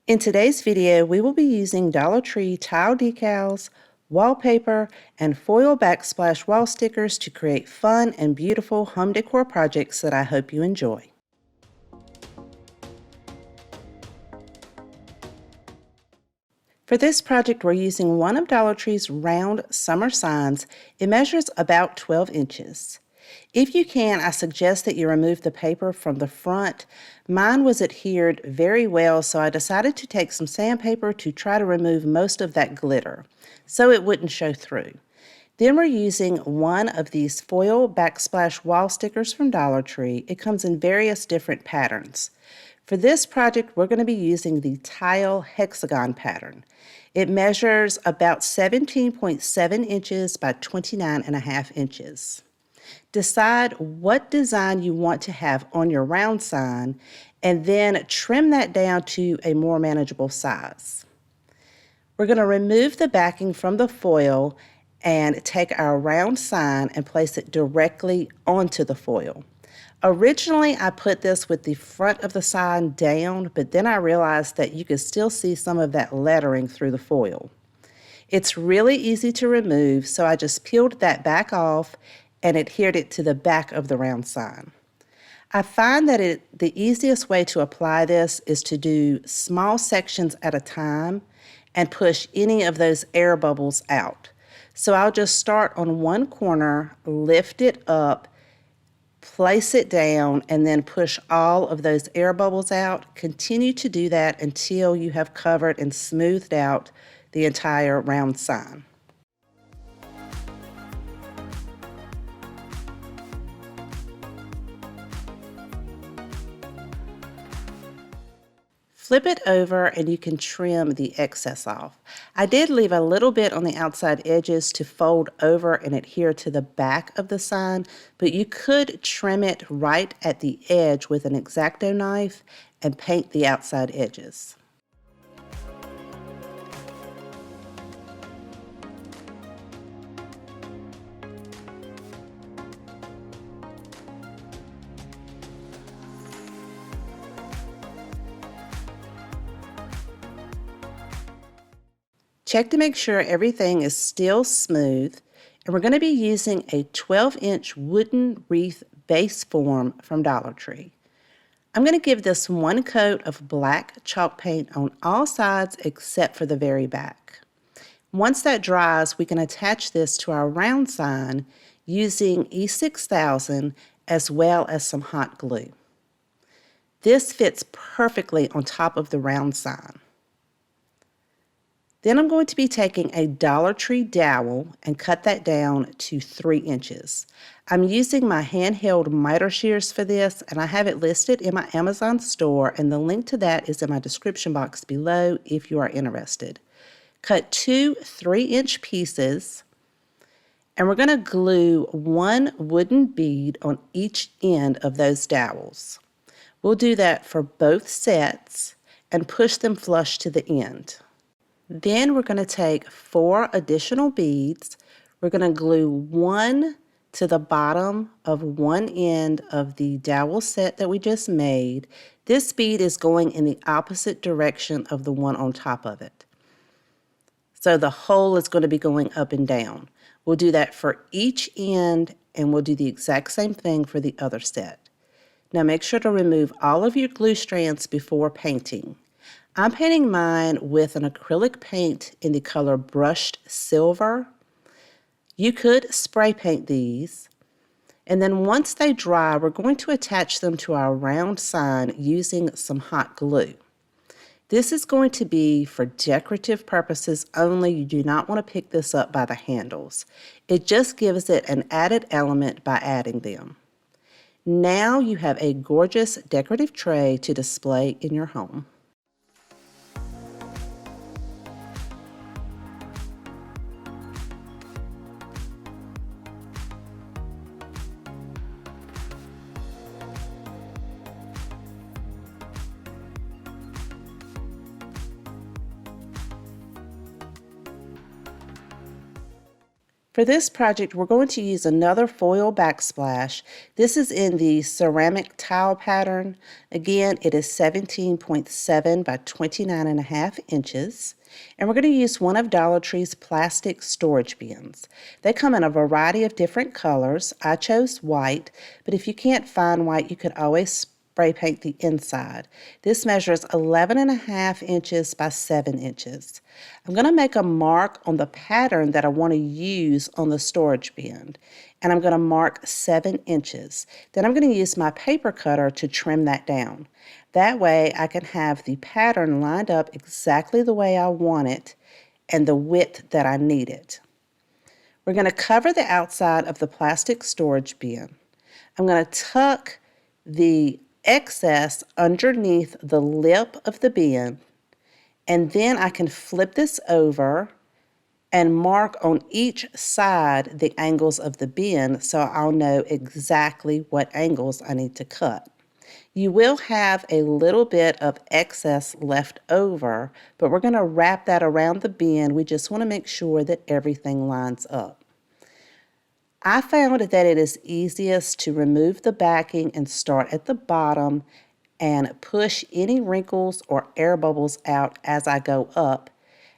In today's video, we will be using Dollar Tree tile decals, wallpaper, and foil backsplash wall stickers to create fun and beautiful home decor projects that I hope you enjoy. For this project, we're using one of Dollar Tree's round summer signs. It measures about 12 inches. If you can, I suggest that you remove the paper from the front. Mine was adhered very well, so I decided to take some sandpaper to try to remove most of that glitter so it wouldn't show through. Then we're using one of these foil backsplash wall stickers from Dollar Tree. It comes in various different patterns. For this project, we're going to be using the tile hexagon pattern. It measures about 17.7 inches by 29.5 inches. Decide what design you want to have on your round sign and then trim that down to a more manageable size. We're going to remove the backing from the foil and take our round sign and place it directly onto the foil. Originally, I put this with the front of the sign down, but then I realized that you could still see some of that lettering through the foil. It's really easy to remove, so I just peeled that back off and adhered it to the back of the round sign. I find that the easiest way to apply this is to do small sections at a time and push any of those air bubbles out. So I'll just start on one corner, lift it up, place it down, and then push all of those air bubbles out. Continue to do that until you have covered and smoothed out the entire round sign. Flip it over and you can trim the excess off. I did leave a little bit on the outside edges to fold over and adhere to the back of the sign, but you could trim it right at the edge with an X-Acto knife and paint the outside edges. Check to make sure everything is still smooth, and we're going to be using a 12-inch wooden wreath base form from Dollar Tree. I'm going to give this one coat of black chalk paint on all sides except for the very back. Once that dries, we can attach this to our round sign using E6000 as well as some hot glue. This fits perfectly on top of the round sign. Then I'm going to be taking a Dollar Tree dowel and cut that down to 3 inches. I'm using my handheld miter shears for this, and I have it listed in my Amazon store, and the link to that is in my description box below if you are interested. Cut 2 3-inch pieces, and we're going to glue one wooden bead on each end of those dowels. We'll do that for both sets and push them flush to the end. Then we're going to take 4 additional beads. We're going to glue one to the bottom of one end of the dowel set that we just made. This bead is going in the opposite direction of the one on top of it. So the hole is going to be going up and down. We'll do that for each end, and we'll do the exact same thing for the other set. Now make sure to remove all of your glue strands before painting. I'm painting mine with an acrylic paint in the color brushed silver. You could spray paint these, and then once they dry, we're going to attach them to our round sign using some hot glue. This is going to be for decorative purposes only. You do not want to pick this up by the handles. It just gives it an added element by adding them. Now you have a gorgeous decorative tray to display in your home. For this project, we're going to use another foil backsplash. This is in the ceramic tile pattern. Again, it is 17.7 by 29.5 inches. And we're going to use one of Dollar Tree's plastic storage bins. They come in a variety of different colors. I chose white, but if you can't find white, you could always spray paint the inside. This measures 11.5 inches by 7 inches. I'm going to make a mark on the pattern that I want to use on the storage bin, and I'm going to mark 7 inches. Then I'm going to use my paper cutter to trim that down. That way I can have the pattern lined up exactly the way I want it and the width that I need it. We're going to cover the outside of the plastic storage bin. I'm going to tuck the excess underneath the lip of the bin, and then I can flip this over and mark on each side the angles of the bin so I'll know exactly what angles I need to cut. You will have a little bit of excess left over, but we're going to wrap that around the bin. We just want to make sure that everything lines up. I found that it is easiest to remove the backing and start at the bottom and push any wrinkles or air bubbles out as I go up.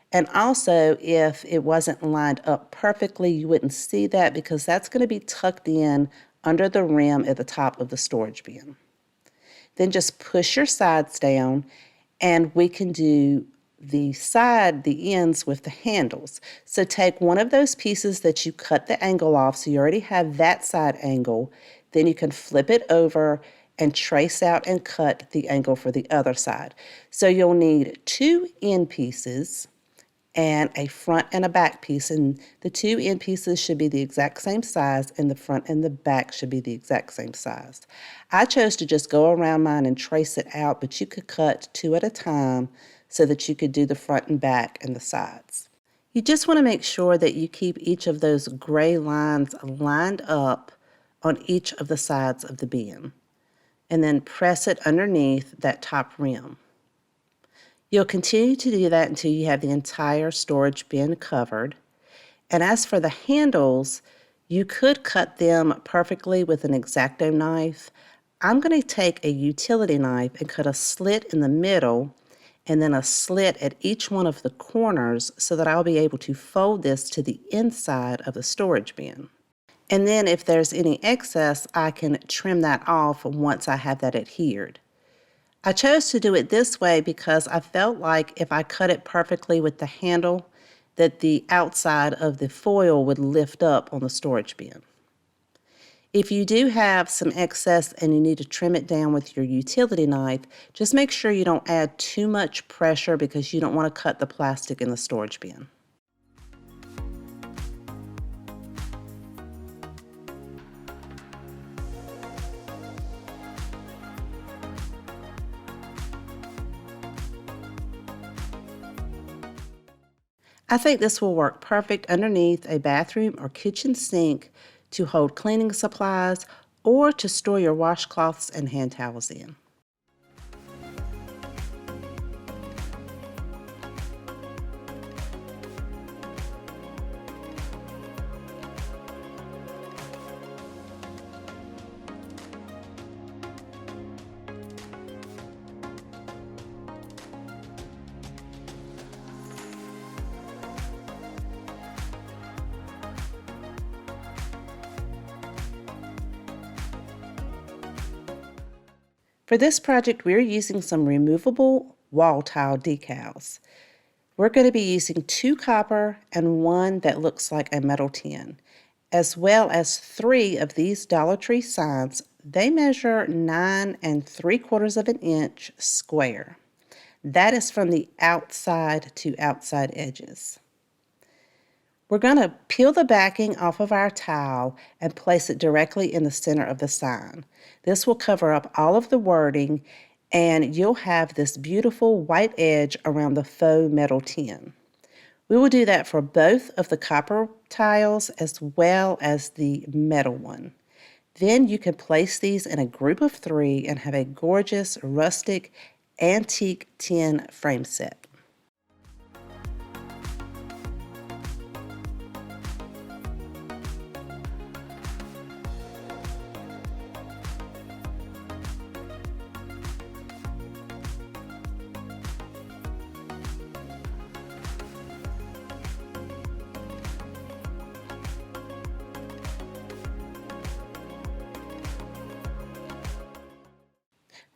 And also, if it wasn't lined up perfectly, you wouldn't see that because that's going to be tucked in under the rim at the top of the storage bin. Then just push your sides down, and we can do the ends with the handles. So take one of those pieces that you cut the angle off, so you already have that side angle. Then you can flip it over and trace out and cut the angle for the other side. So you'll need 2 end pieces and a front and a back piece, and the 2 end pieces should be the exact same size, and the front and the back should be the exact same size. I chose to just go around mine and trace it out, but you could cut 2 at a time so that you could do the front and back and the sides. You just want to make sure that you keep each of those gray lines lined up on each of the sides of the bin, and then press it underneath that top rim. You'll continue to do that until you have the entire storage bin covered. And as for the handles, you could cut them perfectly with an X-Acto knife. I'm going to take a utility knife and cut a slit in the middle and then a slit at each one of the corners so that I'll be able to fold this to the inside of the storage bin. And then if there's any excess, I can trim that off once I have that adhered. I chose to do it this way because I felt like if I cut it perfectly with the handle, that the outside of the foil would lift up on the storage bin. If you do have some excess and you need to trim it down with your utility knife, just make sure you don't add too much pressure because you don't want to cut the plastic in the storage bin. I think this will work perfect underneath a bathroom or kitchen sink to hold cleaning supplies or to store your washcloths and hand towels in. For this project, we're using some removable wall tile decals. We're going to be using 2 copper and 1 that looks like a metal tin, as well as 3 of these Dollar Tree signs. They measure 9 3/4 of an inch square. That is from the outside to outside edges. We're going to peel the backing off of our tile and place it directly in the center of the sign. This will cover up all of the wording, and you'll have this beautiful white edge around the faux metal tin. We will do that for both of the copper tiles as well as the metal one. Then you can place these in a group of 3 and have a gorgeous rustic antique tin frame set.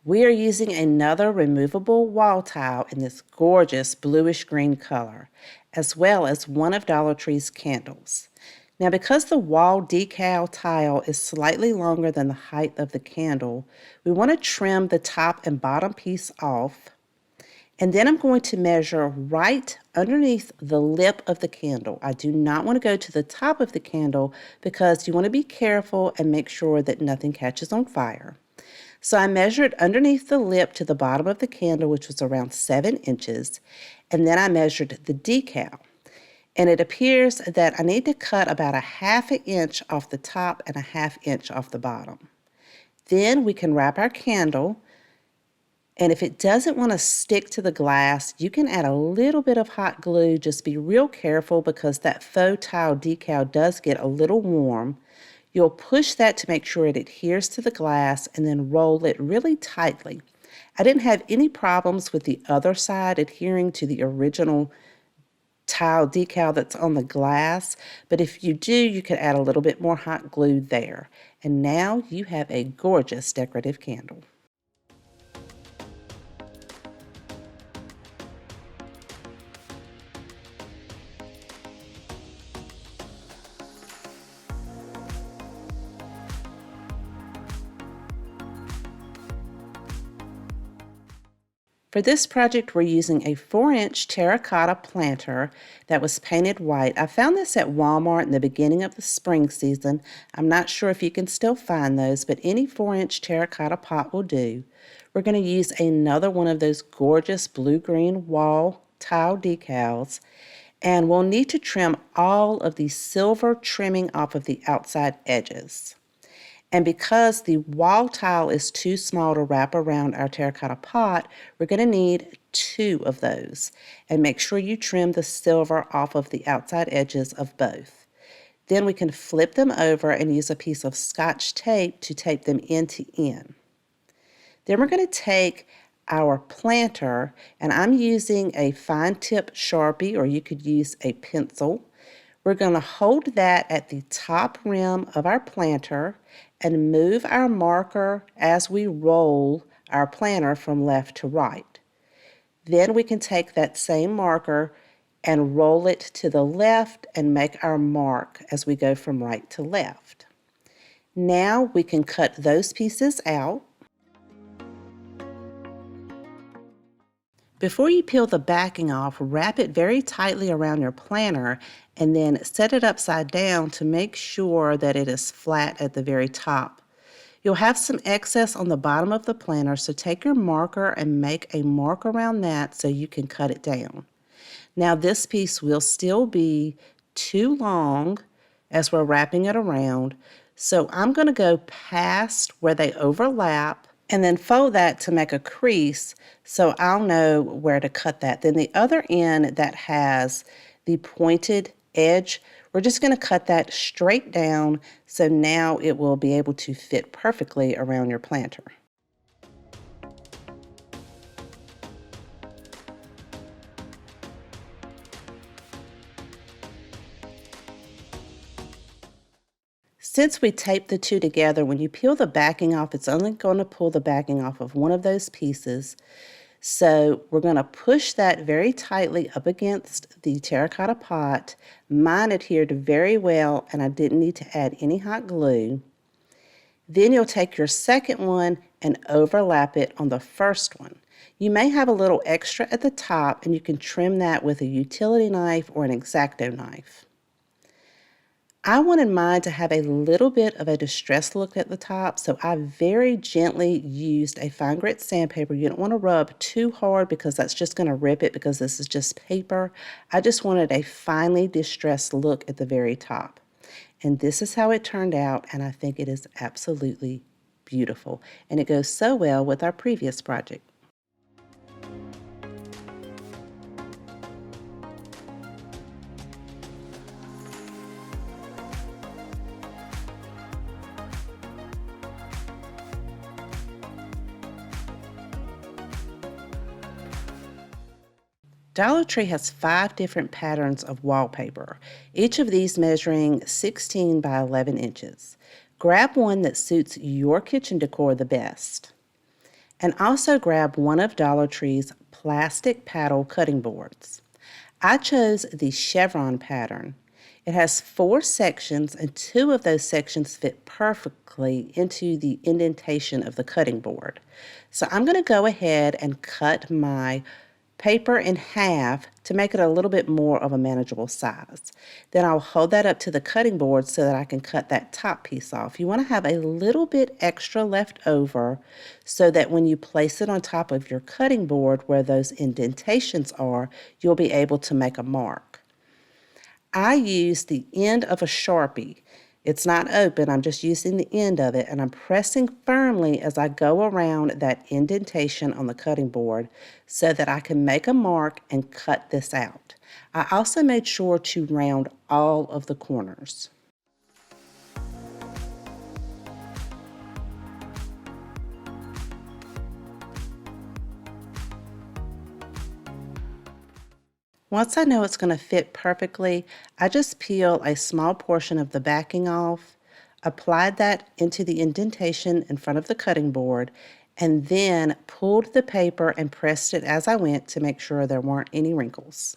We are using another removable wall tile in this gorgeous bluish green color, as well as one of Dollar Tree's candles. Now, because the wall decal tile is slightly longer than the height of the candle, we want to trim the top and bottom piece off. And then I'm going to measure right underneath the lip of the candle. I do not want to go to the top of the candle because you want to be careful and make sure that nothing catches on fire. So I measured underneath the lip to the bottom of the candle, which was around 7 inches, and then I measured the decal. And it appears that I need to cut about a 1/2 inch off the top and a 1/2 inch off the bottom. Then we can wrap our candle, and if it doesn't want to stick to the glass, you can add a little bit of hot glue. Just be real careful because that faux tile decal does get a little warm. You'll push that to make sure it adheres to the glass and then roll it really tightly. I didn't have any problems with the other side adhering to the original tile decal that's on the glass, but if you do, you can add a little bit more hot glue there. And now you have a gorgeous decorative candle. For this project, we're using a 4-inch terracotta planter that was painted white. I found this at Walmart in the beginning of the spring season. I'm not sure if you can still find those, but any 4-inch terracotta pot will do. We're going to use another one of those gorgeous blue-green wall tile decals, and we'll need to trim all of the silver trimming off of the outside edges. And because the wall tile is too small to wrap around our terracotta pot, we're going to need 2 of those. And make sure you trim the silver off of the outside edges of both. Then we can flip them over and use a piece of Scotch tape to tape them end to end. Then we're going to take our planter, and I'm using a fine tip Sharpie, or you could use a pencil. We're going to hold that at the top rim of our planter and move our marker as we roll our planter from left to right. Then we can take that same marker and roll it to the left and make our mark as we go from right to left. Now we can cut those pieces out. Before you peel the backing off, wrap it very tightly around your planter and then set it upside down to make sure that it is flat at the very top. You'll have some excess on the bottom of the planter, so take your marker and make a mark around that so you can cut it down. Now this piece will still be too long as we're wrapping it around, so I'm going to go past where they overlap and then fold that to make a crease so I'll know where to cut that. Then the other end that has the pointed edge, we're just going to cut that straight down so now it will be able to fit perfectly around your planter. Since we taped the 2 together, when you peel the backing off, it's only going to pull the backing off of one of those pieces. So we're going to push that very tightly up against the terracotta pot. Mine adhered very well, and I didn't need to add any hot glue. Then you'll take your second one and overlap it on the first one. You may have a little extra at the top, and you can trim that with a utility knife or an X-Acto knife. I wanted mine to have a little bit of a distressed look at the top, so I very gently used a fine grit sandpaper. You don't want to rub too hard because that's just going to rip it because this is just paper. I just wanted a finely distressed look at the very top. And this is how it turned out, and I think it is absolutely beautiful. And it goes so well with our previous project. Dollar Tree has 5 different patterns of wallpaper, each of these measuring 16 by 11 inches. Grab one that suits your kitchen decor the best. And also grab one of Dollar Tree's plastic paddle cutting boards. I chose the chevron pattern. It has 4 sections, and 2 of those sections fit perfectly into the indentation of the cutting board. So I'm going to go ahead and cut my paper in half to make it a little bit more of a manageable size. Then I'll hold that up to the cutting board so that I can cut that top piece off. You want to have a little bit extra left over so that when you place it on top of your cutting board where those indentations are, you'll be able to make a mark. I use the end of a Sharpie. It's not open, I'm just using the end of it, and I'm pressing firmly as I go around that indentation on the cutting board so that I can make a mark and cut this out. I also made sure to round all of the corners. Once I know it's going to fit perfectly, I just peel a small portion of the backing off, applied that into the indentation in front of the cutting board, and then pulled the paper and pressed it as I went to make sure there weren't any wrinkles.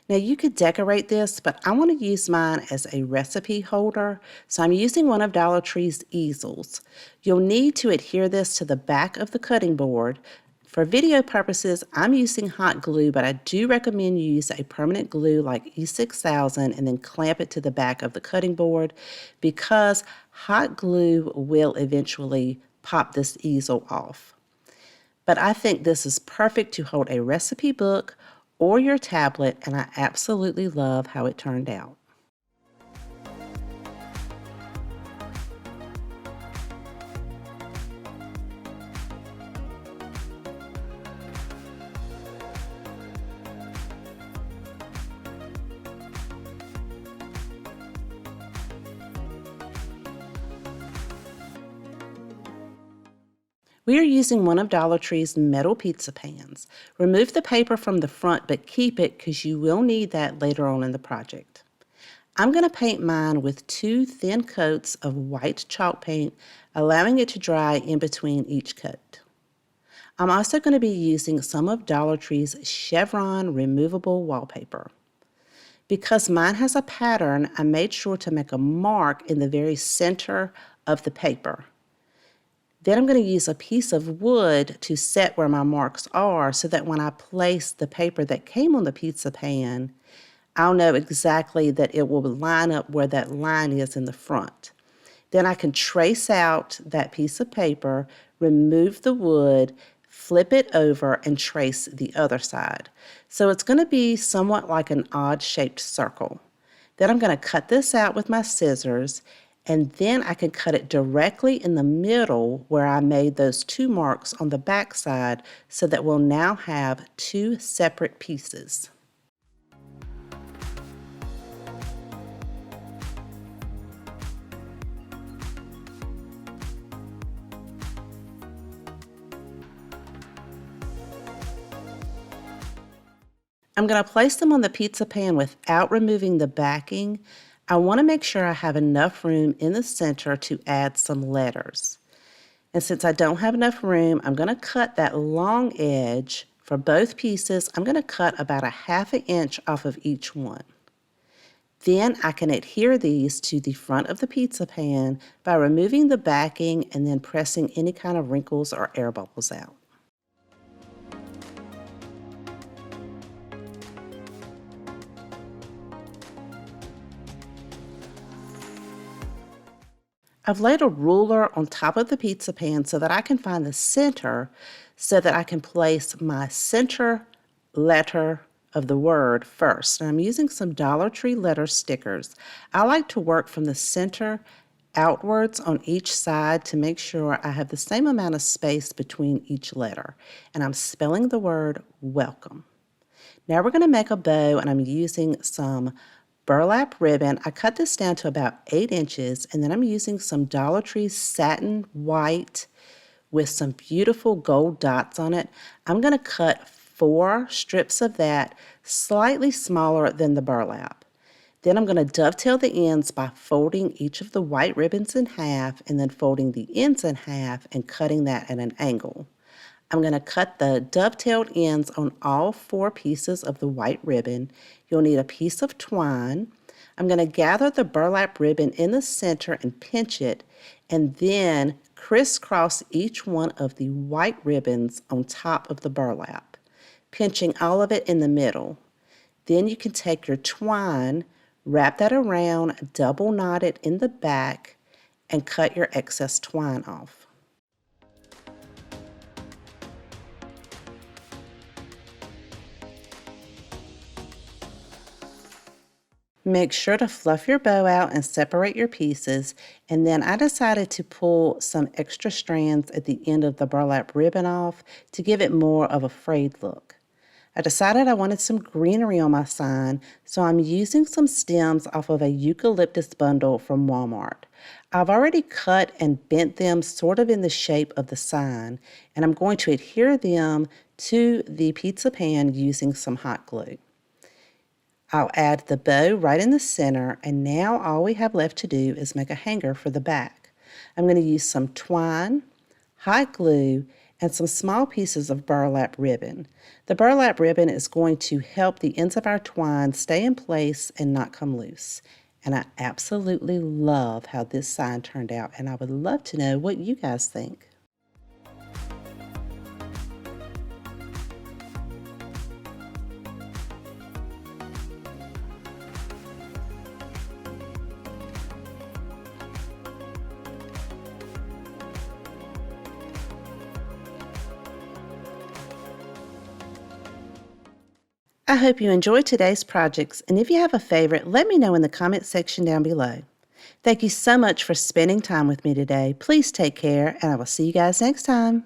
Now you could decorate this, but I want to use mine as a recipe holder, so I'm using one of Dollar Tree's easels. You'll need to adhere this to the back of the cutting board. For video purposes, I'm using hot glue, but I do recommend you use a permanent glue like E6000 and then clamp it to the back of the cutting board because hot glue will eventually pop this easel off. But I think this is perfect to hold a recipe book or your tablet, and I absolutely love how it turned out. We are using one of Dollar Tree's metal pizza pans. Remove the paper from the front, but keep it because you will need that later on in the project. I'm going to paint mine with 2 thin coats of white chalk paint, allowing it to dry in between each coat. I'm also going to be using some of Dollar Tree's chevron removable wallpaper. Because mine has a pattern, I made sure to make a mark in the very center of the paper. Then I'm going to use a piece of wood to set where my marks are so that when I place the paper that came on the pizza pan, I'll know exactly that it will line up where that line is in the front. Then I can trace out that piece of paper, remove the wood, flip it over, and trace the other side. So it's going to be somewhat like an odd-shaped circle. Then I'm going to cut this out with my scissors, and then I can cut it directly in the middle where I made those 2 marks on the back side so that we'll now have 2 separate pieces. I'm going to place them on the pizza pan without removing the backing. I want to make sure I have enough room in the center to add some letters. And since I don't have enough room, I'm going to cut that long edge for both pieces. I'm going to cut about a ½ inch off of each one. Then I can adhere these to the front of the pizza pan by removing the backing and then pressing any kind of wrinkles or air bubbles out. I've laid a ruler on top of the pizza pan so that I can find the center so that I can place my center letter of the word first. And I'm using some Dollar Tree letter stickers. I like to work from the center outwards on each side to make sure I have the same amount of space between each letter. And I'm spelling the word welcome. Now we're going to make a bow, and I'm using some burlap ribbon. I cut this down to about 8 inches, and then I'm using some Dollar Tree satin white with some beautiful gold dots on it. I'm going to cut 4 strips of that, slightly smaller than the burlap. Then I'm going to dovetail the ends by folding each of the white ribbons in half and then folding the ends in half and cutting that at an angle. I'm going to cut the dovetailed ends on all 4 pieces of the white ribbon. You'll need a piece of twine. I'm going to gather the burlap ribbon in the center and pinch it, and then crisscross each one of the white ribbons on top of the burlap, pinching all of it in the middle. Then you can take your twine, wrap that around, double knot it in the back, and cut your excess twine off. Make sure to fluff your bow out and separate your pieces, and then I decided to pull some extra strands at the end of the burlap ribbon off to give it more of a frayed look. I decided I wanted some greenery on my sign, so I'm using some stems off of a eucalyptus bundle from Walmart. I've already cut and bent them sort of in the shape of the sign, and I'm going to adhere them to the pizza pan using some hot glue. I'll add the bow right in the center, and now all we have left to do is make a hanger for the back. I'm going to use some twine, hot glue, and some small pieces of burlap ribbon. The burlap ribbon is going to help the ends of our twine stay in place and not come loose. And I absolutely love how this sign turned out, and I would love to know what you guys think. I hope you enjoyed today's projects, and if you have a favorite, let me know in the comment section down below. Thank you so much for spending time with me today. Please take care, and I will see you guys next time.